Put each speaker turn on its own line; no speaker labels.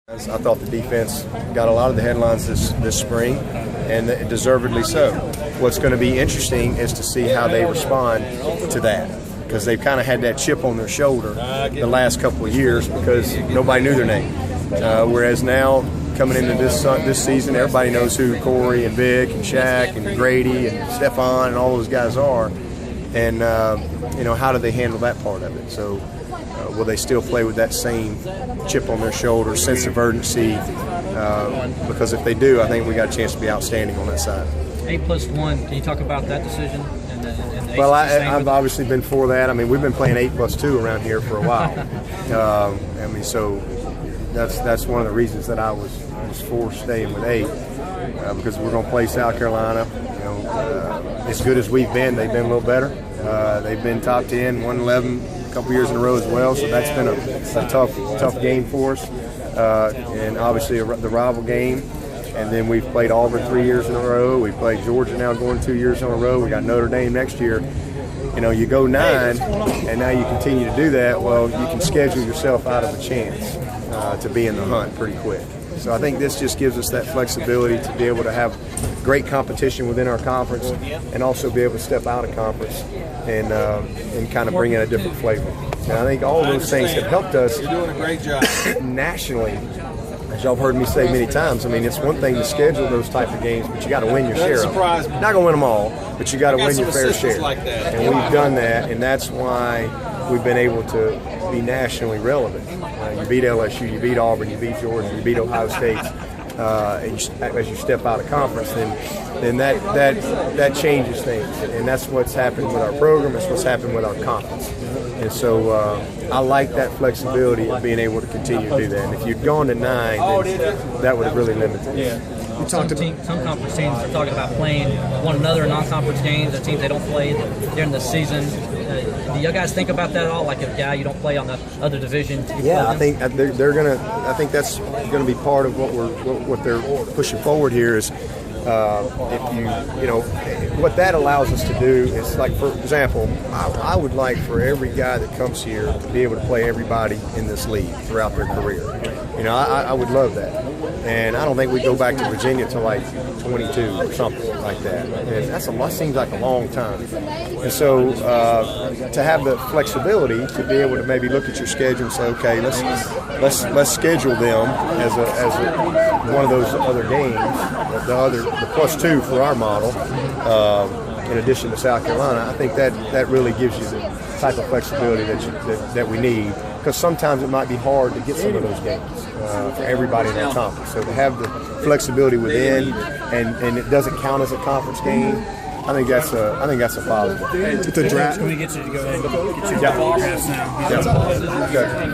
I thought the defense got a lot of the headlines this spring, and deservedly so. What's going to be interesting is to see how they respond to that, because they've kind of had that chip on their shoulder the last couple of years because nobody knew their name. Whereas now, coming into this season, everybody knows who Corey and Vic and Shaq and Grady and Stephon and all those guys are, and how do they handle that part of it? So will they still play with that same chip on their shoulder, sense of urgency? Because if they do, I think we got a chance to be outstanding on that side.
8+1. Can you talk about that decision?
Well, I've obviously been for that. I mean, we've been playing 8+2 around here for a while. So that's one of the reasons that I was for staying with 8, because we're going to play South Carolina. As good as we've been, they've been a little better. They've been top 10, 1-11 a couple years in a row as well. So that's been a tough game for us, and obviously the rival game. And then we've played Auburn 3 years in a row. We played Georgia now going 2 years in a row. We got Notre Dame next year. You go 9, and now you continue to do that. Well, you can schedule yourself out of a chance to be in the hunt pretty quick. So I think this just gives us that flexibility to be able to have great competition within our conference, and also be able to step out of conference and kind of bring in a different flavor. And I think all those things have helped us.
You're doing a great job
nationally. As y'all have heard me say many times, I mean, it's one thing to schedule those type of games, but you got to win your share of them. Not going to win them all, but you got to win your fair share. And we've done that, and that's why we've been able to be nationally relevant. You beat LSU, you beat Auburn, you beat Georgia, you beat Ohio State. As you step out of conference, then that changes things, and that's what's happened with our program. That's what's happened with our conference. And so I like that flexibility of being able to continue to do that. And if you'd gone to 9, then that would have really limited us.
Some conference teams are talking about playing one another in non-conference games. The teams they don't play during the season. Do you guys think about that at all? Like if you don't play on the other division?
Yeah, I think they're gonna. I think that's gonna be part of what they're pushing forward here is. What that allows us to do is, like, for example, I would like for every guy that comes here to be able to play everybody in this league throughout their career. I would love that. And I don't think we go back to Virginia till like 22 or something like that. And that seems like a long time. And so to have the flexibility to be able to maybe look at your schedule and say, okay, let's schedule them as one of those other games, the +2 for our model, in addition to South Carolina. I think that really gives you the type of flexibility that we need, because sometimes it might be hard to get some of those games for everybody in our conference. So to have the flexibility within, and it doesn't count as a conference game, I think that's a positive.
The draft.
Can we get you to go ahead and get your autographs now?
Yeah. Okay.